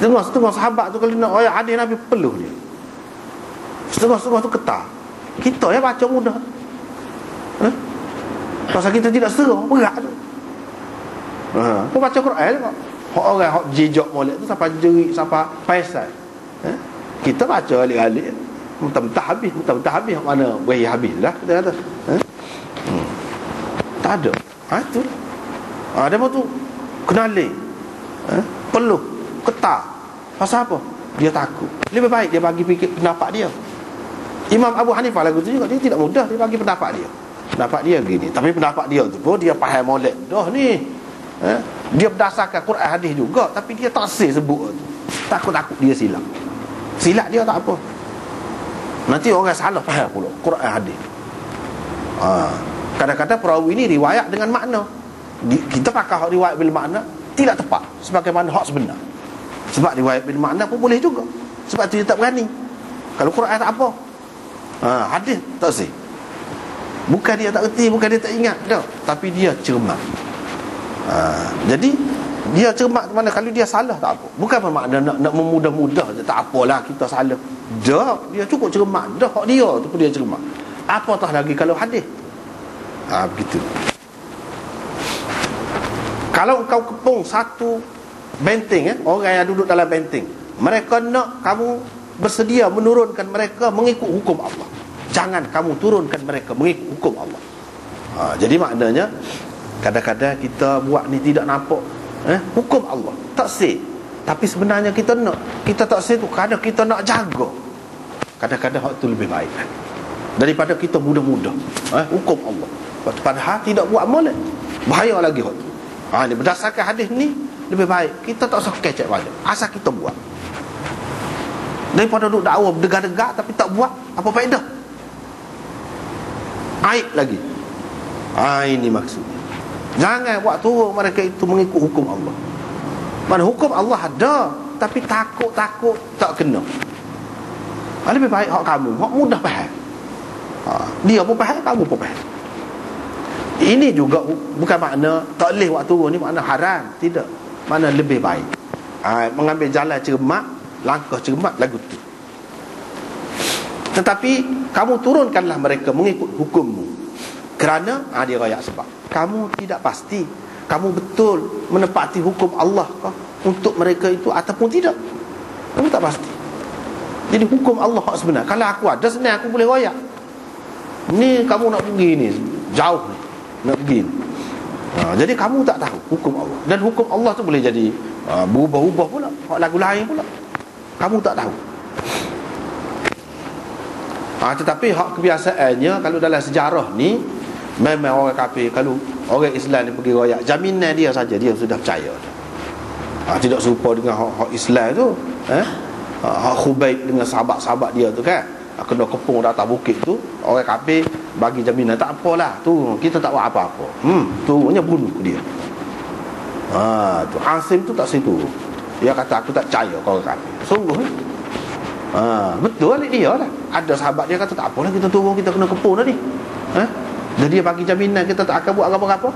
Setengah-setengah sahabat tu kalau nak ayat hadis Nabi peluh dia. Setengah-setengah tu ketar. Kita ya baca mudah. Pasal kita tidak serah, berat tu. Kau baca Quran kau. Hak orang hak jejak molek tu sampai jerit, sampai paisal. Kita baca alik-alik, mentah-mentah habis mana beri habis lah kita kata. Tak ada. Itu. Dia tu kenali. Peluh, ketar. Pasal apa? Dia takut. Lebih baik dia bagi fikir pendapat dia. Imam Abu Hanifah lagu tu juga, dia tidak mudah dia bagi pendapat dia. Pendapat dia gini, tapi pendapat dia tu pun dia faham molek dah ni. Dia berdasarkan Quran hadis juga, tapi dia tak sebut tu. Takut-takut dia silap. Silap dia tak apa. Nanti orang salah faham pula Quran hadis. Kadang-kadang perawi ni riwayat dengan makna. Kita pakai riwayat bil makna tidak tepat sebagaimana hak sebenar. Sebab riwayat bil makna pun boleh juga. Sebab tu dia tak berani. Kalau Quran tak apa. Hadis tak sih. Bukan dia tak erti, bukan dia tak ingat dah, tapi dia cermat. Jadi dia cermat ke mana? Kalau dia salah tak apa. Bukan bermakna nak memudah-mudah je, tak apalah kita salah. Dah, dia cukup cermat dah, hak dia tu pun dia cermat. Apatah lagi kalau hadis. Begitu. Kalau kau kepung satu benteng, orang yang duduk dalam benteng, mereka nak kamu bersedia menurunkan mereka mengikut hukum Allah. Jangan kamu turunkan mereka mengikut hukum Allah. Jadi maknanya kadang-kadang kita buat ni tidak nampak hukum Allah, tak sah. Tapi sebenarnya kita tak sah tu kadang kita nak jaga. Kadang-kadang hak tu lebih baik daripada kita mudah-mudah hukum Allah. Padahal tidak buat molek, bahaya lagi hak tu. Ni berdasarkan hadis ni lebih baik kita tak usah kecek banyak, asal kita buat. Daripada duduk dakwah berdegar-degar tapi tak buat, apa faedah? Aib lagi. Ini maksudnya. Jangan buat turun mereka itu mengikut hukum Allah. Mana hukum Allah ada, tapi takut-takut tak kena. Lebih baik hak kamu, hak mudah faham. Dia pun faham, kamu pun faham. Ini juga bukan makna tak boleh buat turun ni makna haram. Tidak. Mana lebih baik. Mengambil jalan cermat, langkah cermat lagu tu. Tetapi kamu turunkanlah mereka mengikut hukummu. Kerana dia rayak sebab kamu tidak pasti kamu betul menepati hukum Allah kah untuk mereka itu ataupun tidak. Kamu tak pasti. Jadi hukum Allah hak sebenar. Kalau aku ada senang aku boleh rayak. Ni kamu nak pergi ni jauh ni, nak pergi ni. Jadi kamu tak tahu hukum Allah. Dan hukum Allah tu boleh jadi berubah-ubah pula, hak lagu lain pula. Kamu tak tahu. Tetapi hak kebiasaannya kalau dalam sejarah ni memang orang kafir, kalau orang Islam ni pergi royak, jaminan dia saja dia sudah percaya. Tidak serupa dengan hak Islam tu. Hak Khubayb dengan sahabat-sahabat dia tu kan, kena kepung atas bukit tu, orang kafir bagi jaminan tak apalah tu, kita tak buat apa-apa. Turunnya bunuh dia. Tu Asim tu tak situ. Dia kata aku tak percaya kau orang kafir. Sungguh betul dia lah. Ada sahabat dia kata tak apalah kita turun, kita kena kepung tadi. Dan dia bagi jaminan kita tak akan buat apa-apa.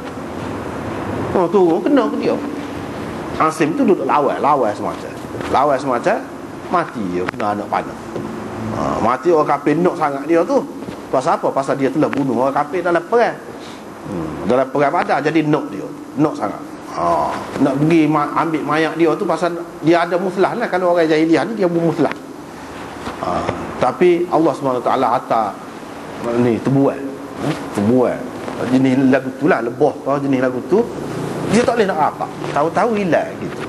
Turun kena ke dia. Asim tu duduk lawai semacam mati dia kena anak panah. Mati orang kafir nak sangat dia tu. Pasal apa? Pasal dia telah bunuh orang kafir dalam perang. Dalam perang Badar, jadi nak dia. Nak sangat. Nak pergi ambil mayat dia tu pasal dia ada muslah lah. Kalau orang jahiliah ni dia bermuslah. Tapi Allah SWT atas ni terbuat jenis lagu tu lah, lebah kau jenis lagu tu, dia tak boleh nak apa, tahu-tahu hilang gitu.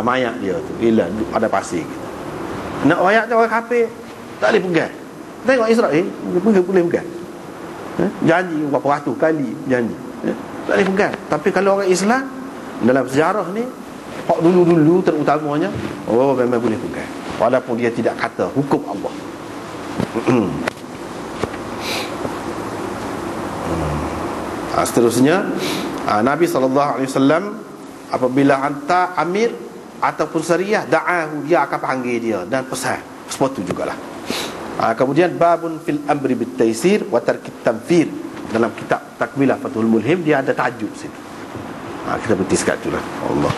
Mayat dia tu hilang ada pasir gitu. Nak mayat orang kafir tak boleh pegang. Tengok Israel boleh pegang. Janji berapa ratus kali janji, tak boleh pegang. Tapi kalau orang Islam dalam sejarah ni, hak dulu-dulu terutamanya, memang boleh pegang, walaupun dia tidak kata hukum Allah. Seterusnya Nabi SAW apabila hantar amir ataupun sariyah, da'ahu, dia akan panggil dia dan pesan seperti jugalah. Kemudian babun fil amri bit taysir wa tarkit tamfir. Dalam kitab Takmilah Fathul Mulhim dia ada tajuk situ. Kita berhenti sekat tu lah. Allah